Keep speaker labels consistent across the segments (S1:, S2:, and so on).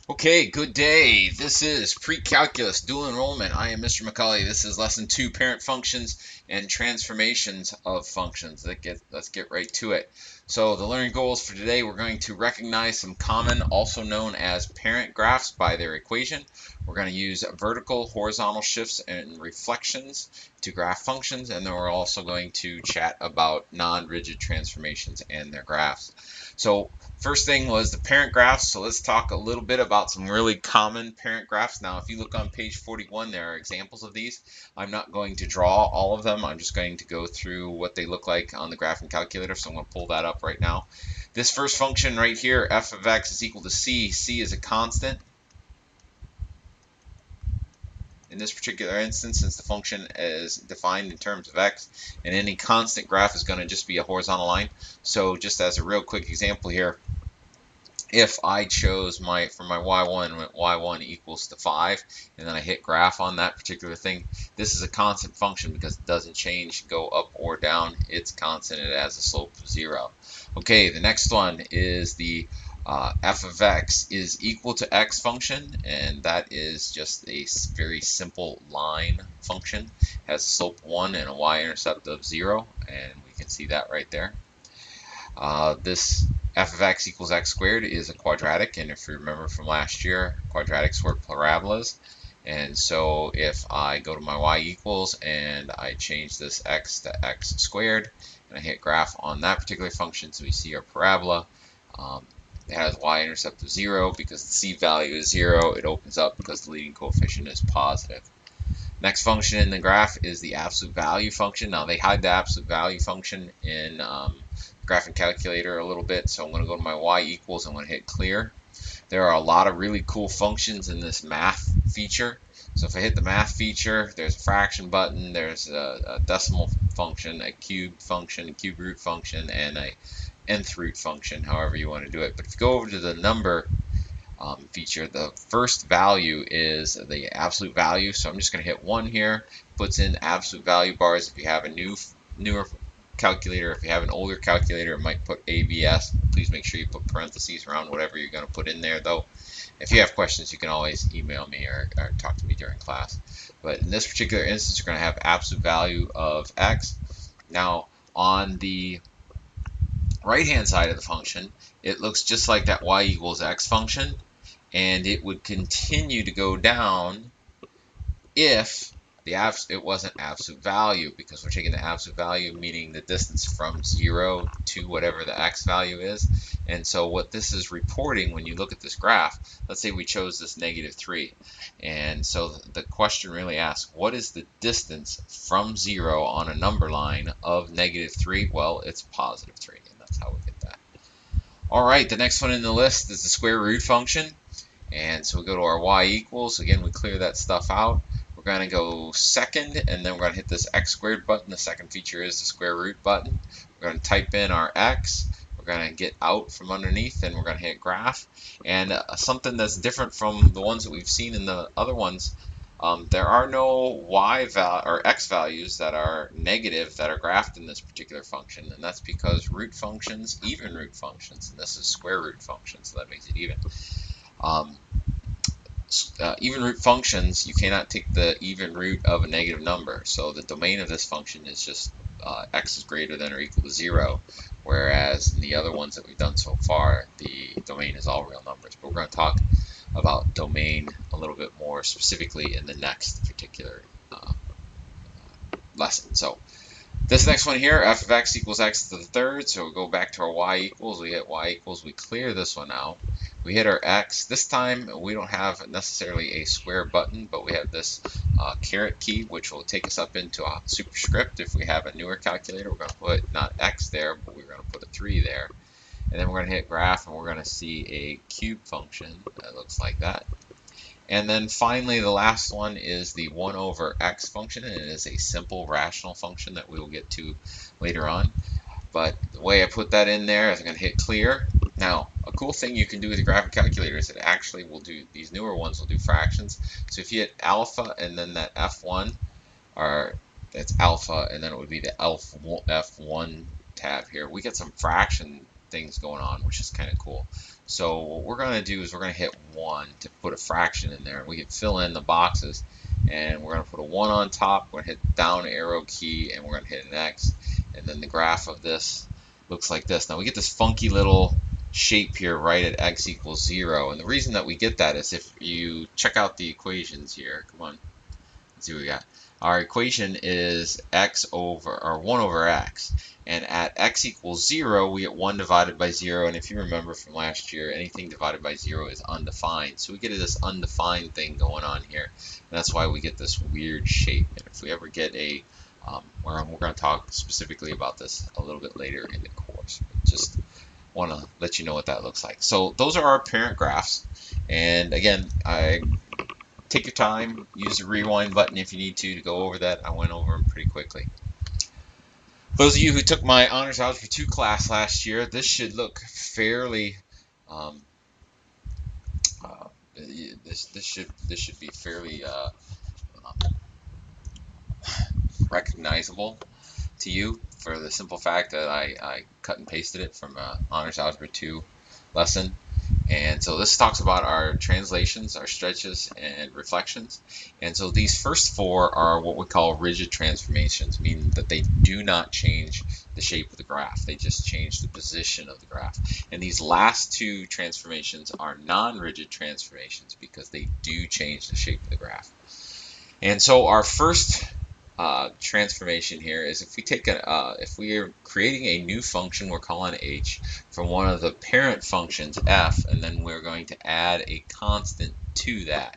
S1: Okay, good day. This is Pre-Calculus Dual Enrollment. I am Mr. McCauley. This is Lesson 2, Parent Functions and Transformations of Functions. Let's get right to it. So the learning goals for today, we're going to recognize some common, also known as parent graphs by their equation. We're going to use vertical, horizontal shifts and reflections to graph functions, and then we're also going to chat about non-rigid transformations and their graphs. So first thing was the parent graphs, so let's talk a little bit about some really common parent graphs. Now, if you look on page 41, there are examples of these. I'm not going to draw all of them. I'm just going to go through what they look like on the graphing calculator, so I'm going to pull that up right now. This first function right here, f of x is equal to c. C is a constant. In this particular instance, since the function is defined in terms of x, and any constant graph is going to just be a horizontal line. So just as a real quick example here, if I chose for my y1 when y1 equals to 5, and then I hit graph on that particular thing, this is a constant function because it doesn't change, go up or down. It's constant. It has a slope of 0. Okay, the next one is the f of x is equal to x function, and that is just a very simple line function. It has a slope 1 and a y-intercept of 0, and we can see that right there. This f of x equals x squared is a quadratic, and if you remember from last year, quadratics were parabolas. And so if I go to my y equals and I change this x to x squared, and I hit graph on that particular function, so we see our parabola. It has y-intercept of 0 because the c value is 0. It opens up because the leading coefficient is positive. Next function in the graph is the absolute value function. Now they hide the absolute value function in graphing calculator a little bit, so I'm going to go to my y equals. I'm going to hit clear. There are a lot of really cool functions in this math feature. So if I hit the math feature, there's a fraction button, there's a decimal function, a cubed function, a cube root function, and a nth root function, however you want to do it. But if you go over to the number feature, the first value is the absolute value. So I'm just going to hit 1 here, puts in absolute value bars. If you have a newer calculator, if you have an older calculator, it might put ABS. Please make sure you put parentheses around whatever you're going to put in there, though. If you have questions, you can always email me or talk to me during class. But in this particular instance, you're going to have absolute value of x. Now, on the right-hand side of the function, it looks just like that y equals x function, and it would continue to go down if it wasn't absolute value, because we're taking the absolute value, meaning the distance from 0 to whatever the x value is. And so what this is reporting, when you look at this graph, let's say we chose this -3, and so the question really asks, what is the distance from 0 on a number line of -3? Well, it's +3, and that's how we get that. All right, the next one in the list is the square root function. And so we go to our y equals. Again, we clear that stuff out. We're going to go second, and then we're going to hit this x squared button. The second feature is the square root button. We're going to type in our x. We're going to get out from underneath, and we're going to hit graph. And something that's different from the ones that we've seen in the other ones, there are no x values that are negative that are graphed in this particular function, and that's because root functions, even root functions, and this is square root function, so that makes it even. Even root functions, you cannot take the even root of a negative number. So the domain of this function is just x is greater than or equal to 0, whereas in the other ones that we've done so far, the domain is all real numbers. But we're going to talk about domain a little bit more specifically in the next particular lesson. So this next one here, f of x equals x to the third. So we'll go back to our y equals. We hit y equals. We clear this one out. We hit our x. This time we don't have necessarily a square button, but we have this caret key, which will take us up into a superscript. If we have a newer calculator, we're going to put not x there, but we're going to put a 3 there. And then we're going to hit graph, and we're going to see a cube function that looks like that. And then finally, the last one is the 1 over x function, and it is a simple rational function that we will get to later on. But the way I put that in there is I'm going to hit clear. Now, a cool thing you can do with your graphic calculator is it actually will do, these newer ones will do fractions. So if you hit alpha and then that F1, or that's alpha, and then it would be the F1 tab here, we get some fraction things going on, which is kind of cool. So what we're going to do is we're going to hit 1 to put a fraction in there. We can fill in the boxes, and we're going to put a 1 on top. We're going to hit down arrow key, and we're going to hit an X, and then the graph of this looks like this. Now we get this funky little shape here right at x equals 0, and the reason that we get that is if you check out the equations here. Come on, let's see what we got. Our equation is x over, or 1 over x, and at x equals 0 we get 1 divided by 0, and if you remember from last year, anything divided by 0 is undefined, so we get this undefined thing going on here, and that's why we get this weird shape. And if we ever get a we're going to talk specifically about this a little bit later in the course, but just want to let you know what that looks like. So those are our parent graphs, and again, take your time, use the rewind button if you need to go over that. I went over them pretty quickly. Those of you who took my Honors Algebra 2 class last year, this should look fairly this should be fairly recognizable to you, for the simple fact that I cut and pasted it from Honors Algebra 2 lesson. And so this talks about our translations, our stretches, and reflections. And so these first 4 are what we call rigid transformations, meaning that they do not change the shape of the graph. They just change the position of the graph. And these last 2 transformations are non-rigid transformations because they do change the shape of the graph. And so our first transformation here is if we take if we are creating a new function we're calling h from one of the parent functions f, and then we're going to add a constant to that.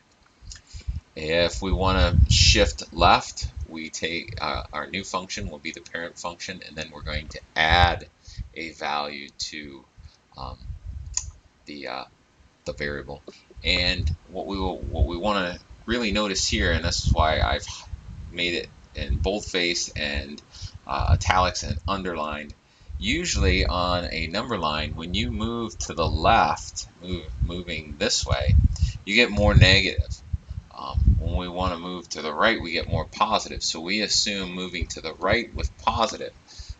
S1: If we want to shift left, we take our new function will be the parent function, and then we're going to add a value to the variable. And what we want to really notice here, and this is why I've made it in boldface and italics and underlined. Usually on a number line, when you move to the left, moving this way, you get more negative. When we want to move to the right, we get more positive. So we assume moving to the right with positive.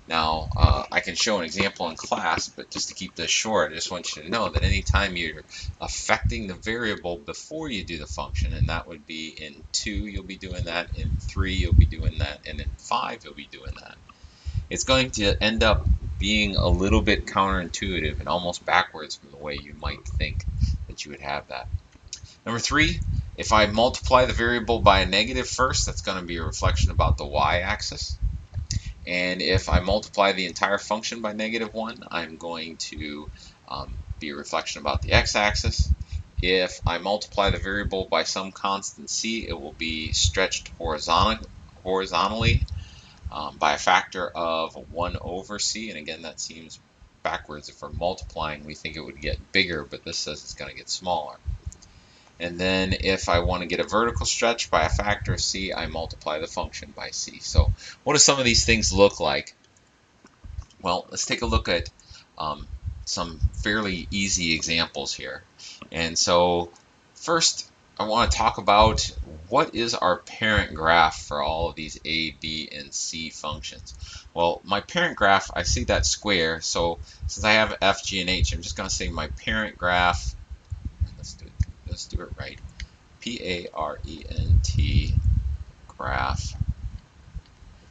S1: Now, I can show an example in class, but just to keep this short, I just want you to know that anytime you're affecting the variable before you do the function, and that would be in 2, you'll be doing that, in 3, you'll be doing that, and in 5, you'll be doing that. It's going to end up being a little bit counterintuitive and almost backwards from the way you might think that you would have that. Number 3, if I multiply the variable by a negative first, that's going to be a reflection about the y-axis. And if I multiply the entire function by -1, I'm going to be a reflection about the x-axis. If I multiply the variable by some constant c, it will be stretched horizontally by a factor of 1 over c. And again, that seems backwards. If we're multiplying, we think it would get bigger, but this says it's going to get smaller. And then if I want to get a vertical stretch by a factor of c, I multiply the function by c. So what do some of these things look like? Well, let's take a look at some fairly easy examples here. And so first, I want to talk about what is our parent graph for all of these a, b, and c functions. Well, my parent graph, I see that square, so since I have f, g, and h, I'm just going to say my parent graph. Let's do it right. Parent graph.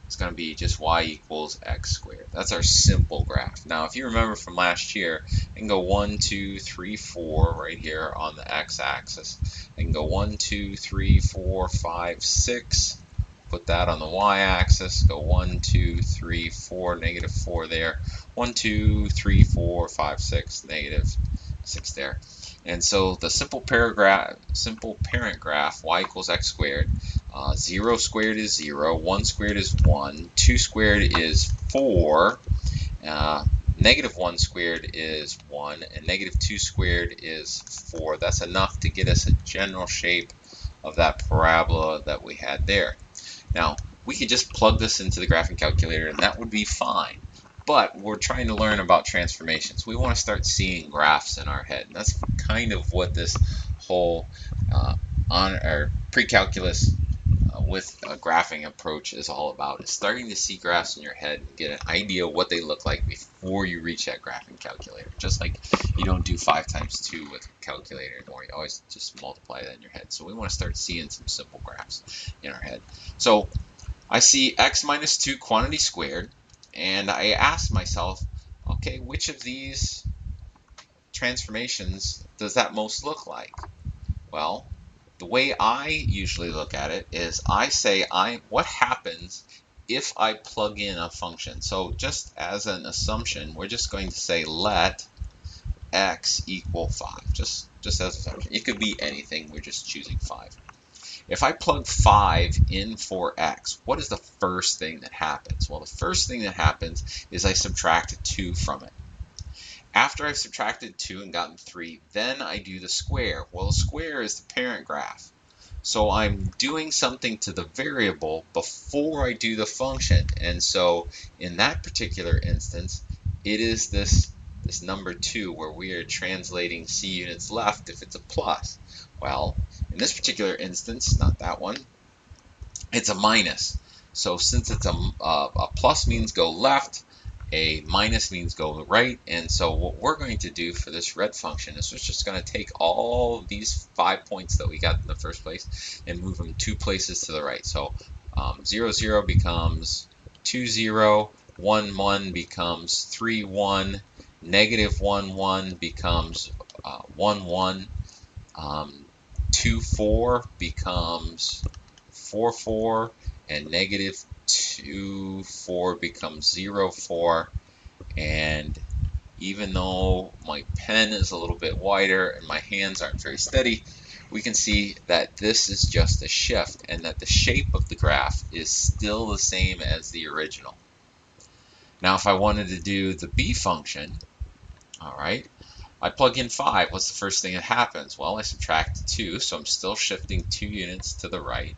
S1: It's going to be just y equals x squared. That's our simple graph. Now, if you remember from last year, I can go 1, 2, 3, 4 right here on the x-axis. I can go 1, 2, 3, 4, 5, 6. Put that on the y-axis. Go 1, 2, 3, 4, -4 there. 1, 2, 3, 4, 5, 6, -6 there. And so the simple parent graph, y equals x squared. 0 squared is 0, 1 squared is 1, 2 squared is 4, -1 squared is 1, and -2 squared is 4. That's enough to get us a general shape of that parabola that we had there. Now, we could just plug this into the graphing calculator and that would be fine. But we're trying to learn about transformations. We want to start seeing graphs in our head. And that's kind of what this whole pre-calculus with a graphing approach is all about is starting to see graphs in your head and get an idea of what they look like before you reach that graphing calculator. Just like you don't do 5 times 2 with a calculator anymore. You always just multiply that in your head. So we want to start seeing some simple graphs in our head. So I see x minus 2 quantity squared, and I ask myself, okay, which of these transformations does that most look like? Well, the way I usually look at it is I say what happens if I plug in a function. So just as an assumption, we're just going to say let x equal 5. Just as an assumption. It could be anything. We're just choosing 5. If I plug 5 in for x, what is the first thing that happens? Well, the first thing that happens is I subtract 2 from it. After I've subtracted 2 and gotten 3, then I do the square. Well, the square is the parent graph. So I'm doing something to the variable before I do the function. And so in that particular instance, it is this number 2 where we are translating c units left if it's a plus. Well, in this particular instance, not that one, it's a minus. So since it's a plus means go left, a minus means go right, and so what we're going to do for this red function is we're just going to take all of these 5 points that we got in the first place and move them 2 places to the right. So 0, 0 becomes 2, 0, 1, 1 becomes 3, 1, negative 1, 1 becomes 1, 1, 2, 4 becomes 4, 4, and negative 2, 4 becomes 0, 4, and even though my pen is a little bit wider and my hands aren't very steady, we can see that this is just a shift and that the shape of the graph is still the same as the original. Now if I wanted to do the b function, all right, I plug in 5. What's the first thing that happens? Well, I subtract 2, so I'm still shifting 2 units to the right.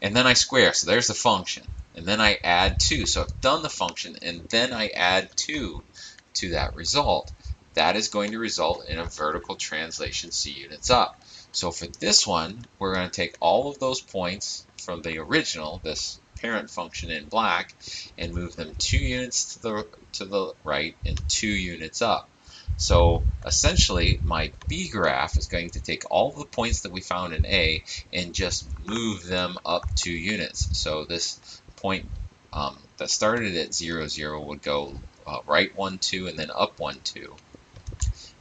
S1: And then I square, so there's the function. And then I add 2, so I've done the function, and then I add 2 to that result. That is going to result in a vertical translation c units up. So for this one, we're going to take all of those points from the original, this parent function in black, and move them 2 units to the right and 2 units up. So essentially, my B graph is going to take all the points that we found in A and just move them up 2 units. So this point that started at 0, 0 would go right 1, 2, and then up 1, 2.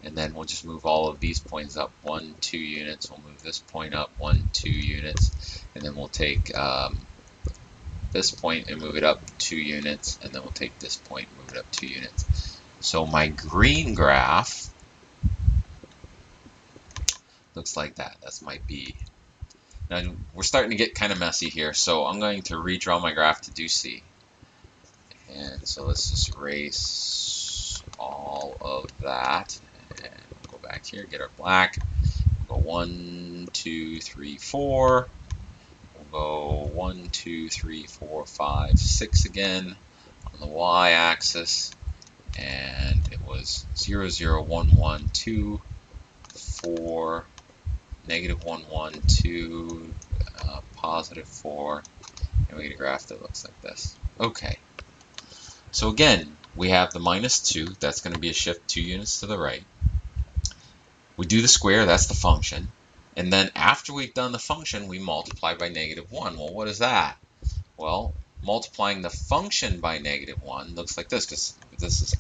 S1: And then we'll just move all of these points up 1, 2 units. We'll move this point up 1, 2 units. And then we'll take this point and move it up 2 units. And then we'll take this point and move it up 2 units. So my green graph looks like that. That's my B. Now we're starting to get kind of messy here, so I'm going to redraw my graph to do C. And so let's just erase all of that. And go back here, get our black. We'll go 1, 2, 3, 4. We'll go 1, 2, 3, 4, 5, 6 again on the y-axis. And it was 0, 0, 1, 1, 2, 4, negative 1, 1, 2, positive 4, and we get a graph that looks like this. Okay, so again, we have the minus 2, that's going to be a shift 2 units to the right. We do the square, that's the function, and then after we've done the function, we multiply by negative 1. Well, what is that? Well, multiplying the function by negative 1 looks like this, because this is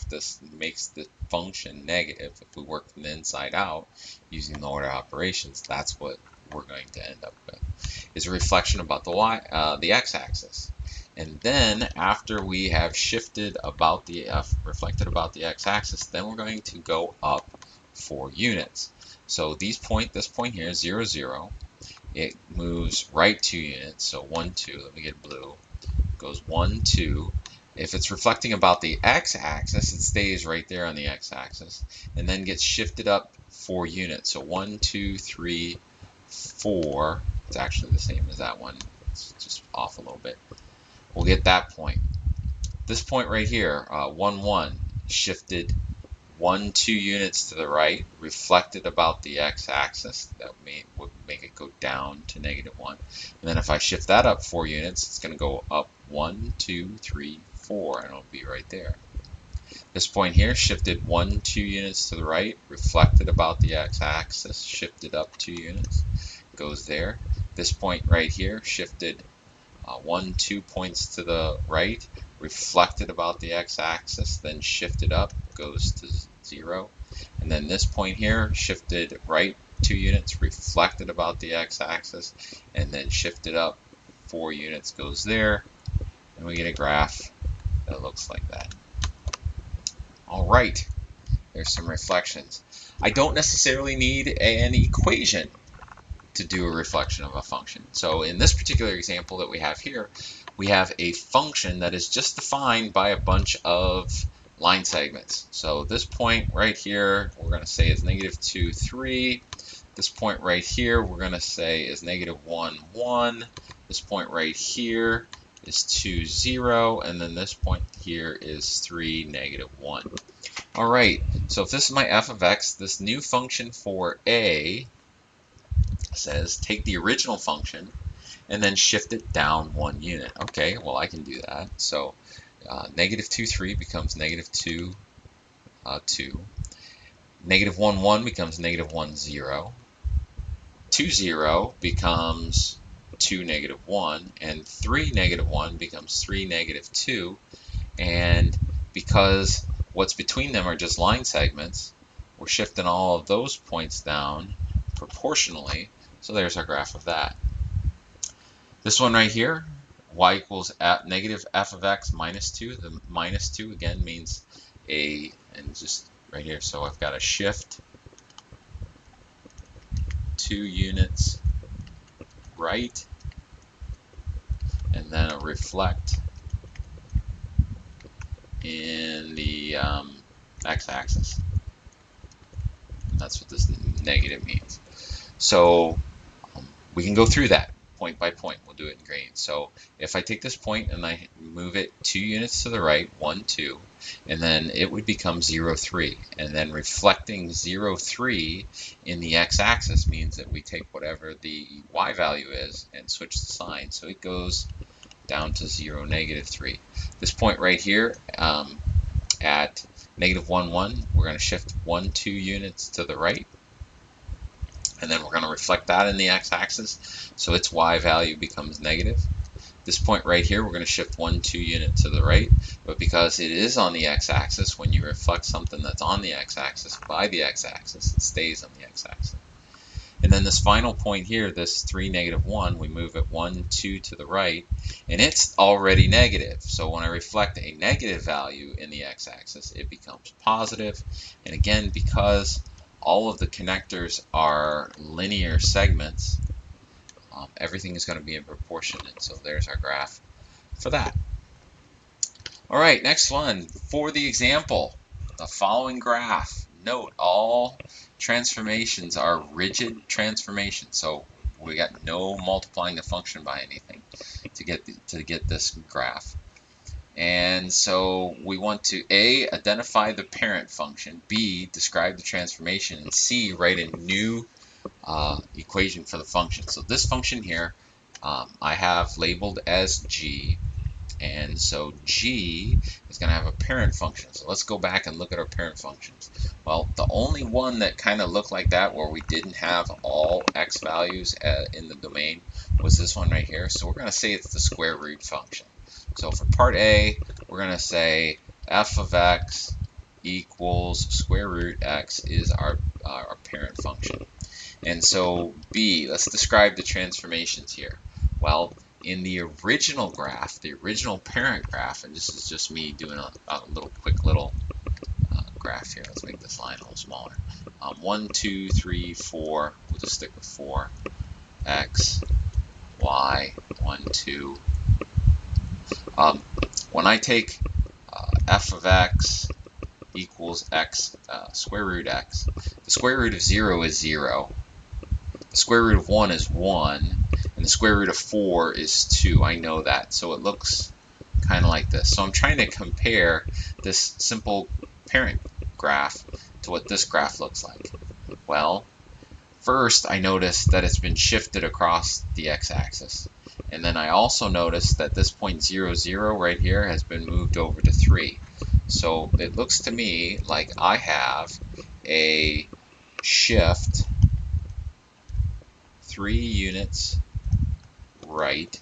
S1: this makes the function negative. If we work from the inside out using the order operations, that's what we're going to end up with, is a reflection about the x-axis. And then after we have shifted about reflected about the x-axis, then we're going to go up 4 units. So this point here, 0, 0, it moves right 2 units, so 1, 2, let me get blue, goes 1, 2. If it's reflecting about the x-axis, it stays right there on the x-axis, and then gets shifted up 4 units, so 1, 2, 3, 4, it's actually the same as that one, it's just off a little bit. We'll get that point. This point right here, 1, 1, shifted 1, 2 units to the right, reflected about the x-axis. That would make it go down to -1. And then if I shift that up 4 units, it's going to go up 1, 2, 3, 4, and it'll be right there. This point here shifted 1, 2 units to the right, reflected about the x-axis, shifted up 2 units, goes there. This point right here shifted 1, 2 points to the right, reflected about the x-axis, then shifted up, goes to 0. And then this point here shifted right 2 units, reflected about the x-axis, and then shifted up 4 units, goes there, and we get a graph that looks like that. All right, there's some reflections. I don't necessarily need an equation to do a reflection of a function. So in this particular example that we have here, we have a function that is just defined by a bunch of line segments. So this point right here, we're going to say is -2, 3. This point right here, we're going to say is -1, 1. This point right here is 2, 0. And then this point here is 3, -1. All right, so if this is my f of x, this new function for a says take the original function and then shift it down 1 unit. Okay, well I can do that. So -2, 3 becomes -2, 2. -1, 1 becomes -1, 0. 2, 0 becomes 2, -1. And 3, -1 becomes 3, -2. And because what's between them are just line segments, we're shifting all of those points down proportionally. So there's our graph of that. This one right here, y equals negative f of x minus 2. The -2 again means and just right here, so I've got to shift 2 units right, and then a reflect in the x-axis. That's what this negative means. So we can go through that point by point. We'll do it in green. So if I take this point and I move it 2 units to the right, 1, 2, and then it would become 0, 3. And then reflecting 0, 3 in the x-axis means that we take whatever the y value is and switch the sign. So it goes down to 0, -3. This point right here at -1, 1, we're going to shift 1, 2 units to the right. And then we're going to reflect that in the x-axis, so its y value becomes negative. This point right here, we're going to shift 1, 2 units to the right, but because it is on the x-axis, when you reflect something that's on the x-axis by the x-axis, it stays on the x-axis. And then this final point here, this 3, -1, we move it 1, 2 to the right, and it's already negative. So when I reflect a negative value in the x-axis, it becomes positive. And again, because all of the connectors are linear segments, everything is going to be in proportion, and so there's our graph for that. All right, next one. For the example, the following graph. Note all transformations are rigid transformations, so we got no multiplying the function by anything to get this graph. And so we want to A, identify the parent function, B, describe the transformation, and C, write a new equation for the function. So this function here I have labeled as G, and so G is going to have a parent function. So let's go back and look at our parent functions. Well, the only one that kind of looked like that, where we didn't have all x values in the domain, was this one right here. So we're going to say it's the square root function. So for part A, we're going to say f of x equals square root x is our parent function. And so B, let's describe the transformations here. Well, in the original graph, the original parent graph, and this is just me doing a quick little graph here. Let's make this line a little smaller. 1, 2, 3, 4. We'll just stick with 4. X, Y, 1, 2. When I take f of x equals x square root x, the square root of 0 is 0. The square root of 1 is 1. And the square root of 4 is 2. I know that. So it looks kind of like this. So I'm trying to compare this simple parent graph to what this graph looks like? Well, first I noticed that it's been shifted across the x-axis. And then I also noticed that this point 0, 0 right here has been moved over to 3. So it looks to me like I have a shift 3 units right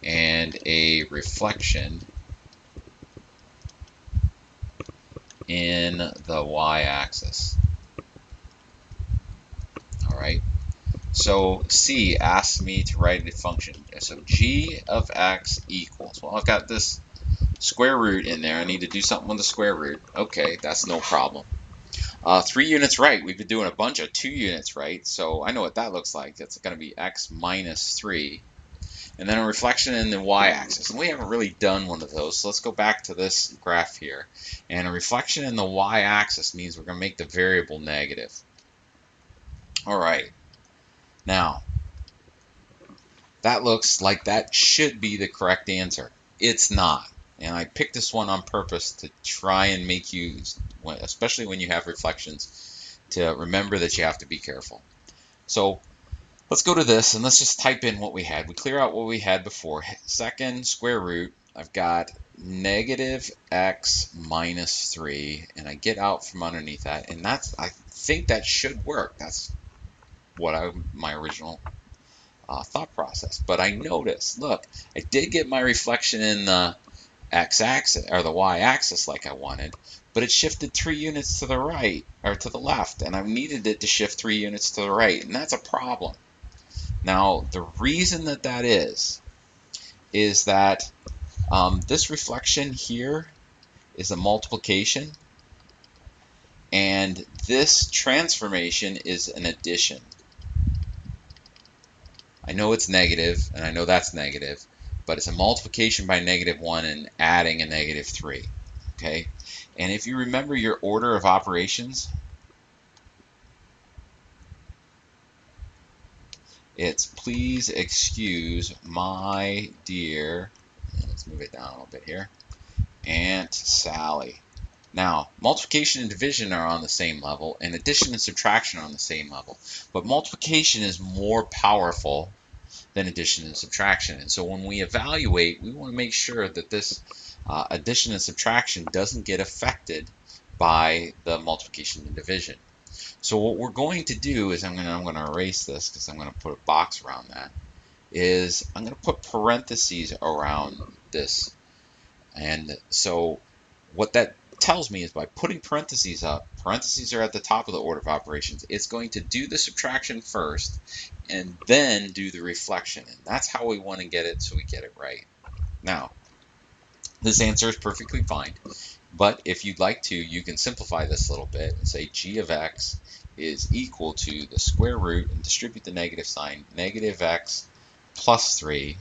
S1: and a reflection in the y-axis. Alright, so C asks me to write a function. So g of x equals, well, I've got this square root in there. I need to do something with the square root. Okay, that's no problem. 3 units right, we've been doing a bunch of 2 units right, so I know what that looks like. It's going to be x minus 3. And then a reflection in the y-axis. And we haven't really done one of those, so let's go back to this graph here. And a reflection in the y-axis means we're going to make the variable negative. Alright, now, that looks like that should be the correct answer. It's not. And I picked this one on purpose to try and make you, especially when you have reflections, to remember that you have to be careful. So let's go to this and let's just type in what we had. We clear out what we had before. Second square root, I've got negative x minus 3, and I get out from underneath that, and I think that should work. That's what my original thought process. But I noticed, look, I did get my reflection in the x-axis or the y-axis like I wanted, but it shifted 3 units to the right or to the left, and I needed it to shift 3 units to the right, and that's a problem. Now, the reason that is that this reflection here is a multiplication, and this transformation is an addition. I know it's negative, and I know that's negative, but it's a multiplication by -1 and adding a -3. Okay? And if you remember your order of operations, it's please excuse my dear, let's move it down a little bit here, Aunt Sally. Now, multiplication and division are on the same level, and addition and subtraction are on the same level. But multiplication is more powerful than addition and subtraction. And so when we evaluate, we want to make sure that this addition and subtraction doesn't get affected by the multiplication and division. So what we're going to do is I'm going to erase this because I'm going to put a box around that. Is I'm going to put parentheses around this. And so what that tells me is by putting parentheses up, parentheses are at the top of the order of operations, it's going to do the subtraction first and then do the reflection. And that's how we want to get it so we get it right. Now, this answer is perfectly fine, but if you'd like to, you can simplify this a little bit and say g of x is equal to the square root and distribute the negative sign, negative x plus 3.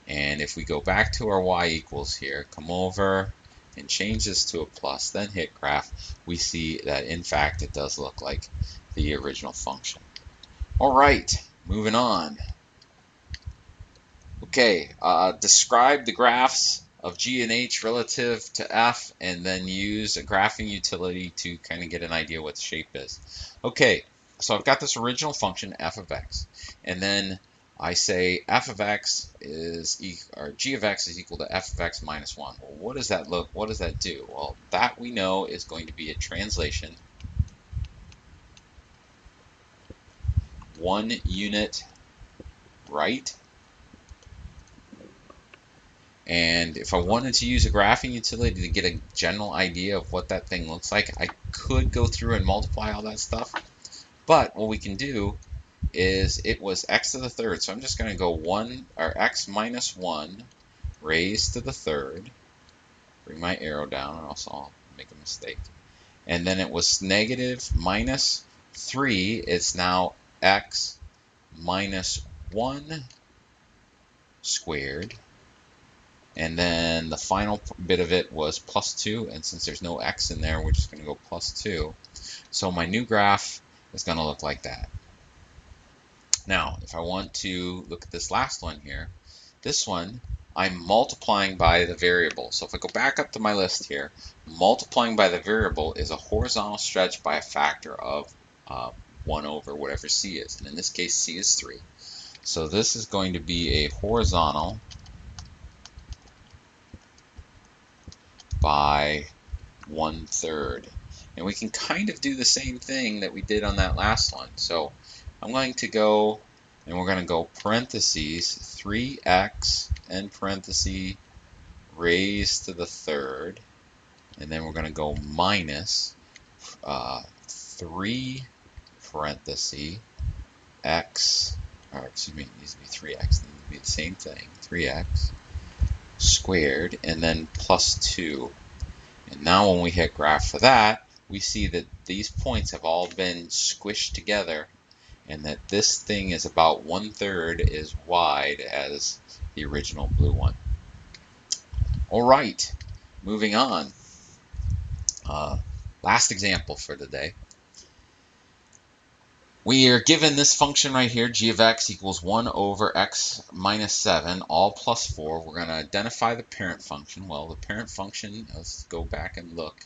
S1: And if we go back to our y equals here, come over and change this to a plus, then hit graph, we see that in fact it does look like the original function. All right, moving on. Okay, describe the graphs of g and h relative to f, and then use a graphing utility to kind of get an idea what the shape is. Okay, so I've got this original function f of x, and then I say f of x is or g of x is equal to f of x minus 1. Well, what does that look? What does that do? Well, that we know is going to be a translation 1 unit right. And if I wanted to use a graphing utility to get a general idea of what that thing looks like, I could go through and multiply all that stuff. But what we can do is it was x to the third. So I'm just going to go x minus 1 raised to the third. Bring my arrow down, or else I'll make a mistake. And then it was negative minus 3. It's now x minus 1 squared. And then the final bit of it was plus 2, and since there's no x in there, we're just going to go plus 2. So my new graph is going to look like that. Now, if I want to look at this last one here, this one, I'm multiplying by the variable. So if I go back up to my list here, multiplying by the variable is a horizontal stretch by a factor of 1 over whatever c is. And in this case, c is 3. So this is going to be a horizontal by 1/3. And we can kind of do the same thing that we did on that last one. So I'm going to go, and we're going to go parentheses 3x and parentheses raised to the third, and then we're going to go minus 3 parentheses x, or excuse me, it needs to be 3x, it needs to be the same thing, 3x squared, and then plus 2. And now when we hit graph for that, we see that these points have all been squished together, and that this thing is about 1/3 as wide as the original blue one. All right, moving on. Last example for today. We are given this function right here, g of x equals 1 over x minus 7, all plus 4. We're going to identify the parent function. Well, the parent function, let's go back and look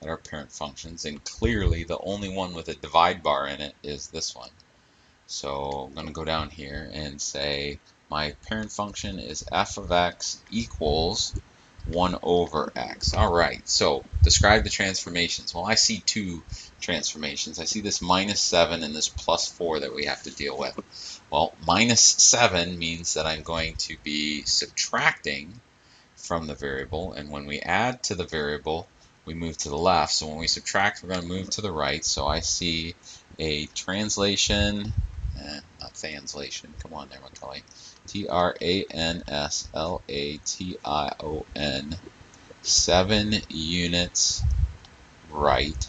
S1: at our parent functions, and clearly the only one with a divide bar in it is this one. So I'm going to go down here and say my parent function is f of x equals 1 over x. All right, so describe the transformations. Well, I see two transformations. I see this minus 7 and this plus 4 that we have to deal with. Well, minus 7 means that I'm going to be subtracting from the variable, and when we add to the variable, we move to the left. So when we subtract, we're going to move to the right. So I see a translation, not translation, come on there, Macaulay. translation 7 units right.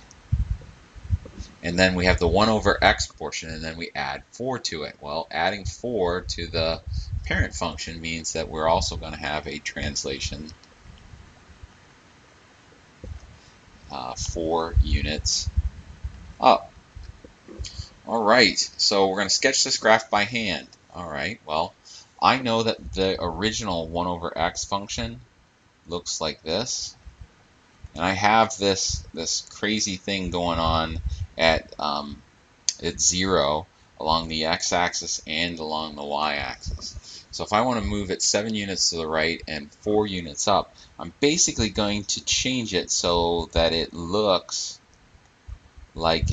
S1: And then we have the 1 over x portion, and then we add 4 to it. Well, adding 4 to the parent function means that we're also going to have a translation 4 units up. All right, so we're going to sketch this graph by hand. All right, well, I know that the original 1 over x function looks like this, and I have this crazy thing going on at 0 along the x-axis and along the y-axis. So if I want to move it 7 units to the right and 4 units up, I'm basically going to change it so that it looks like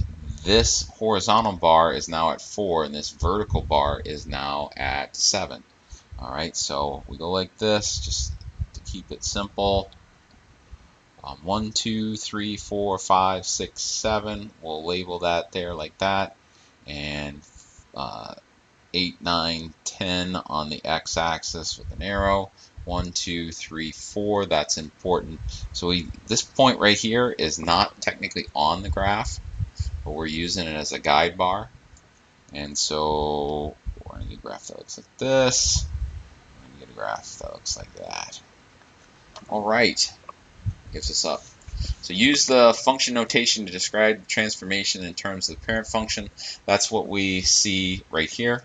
S1: this horizontal bar is now at 4 and this vertical bar is now at 7. All right, so we go like this just to keep it simple. 1, 2, 3, 4, 5, 6, 7. We'll label that there like that. And 8, 9, 10 on the x-axis with an arrow. 1, 2, 3, 4. That's important. So this point right here is not technically on the graph, but we're using it as a guide bar. And so we're going to get a graph that looks like this. We're going to get a graph that looks like that. All right, gives us up. So use the function notation to describe the transformation in terms of the parent function. That's what we see right here.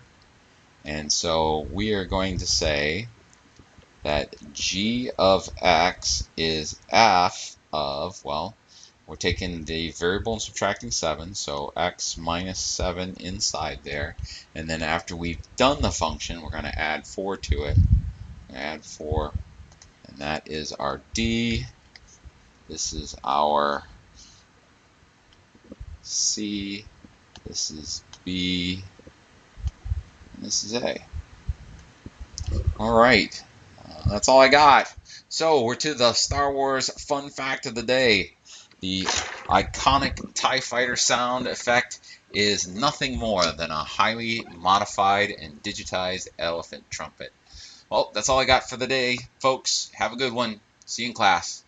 S1: And so we are going to say that g of x is f of, well, we're taking the variable and subtracting 7, so x minus 7 inside there. And then after we've done the function, we're going to add 4 to it. Add 4, and that is our d. This is our C, this is B, and this is A. All right, that's all I got. So we're to the Star Wars fun fact of the day. The iconic TIE Fighter sound effect is nothing more than a highly modified and digitized elephant trumpet. Well, that's all I got for the day, folks. Have a good one. See you in class.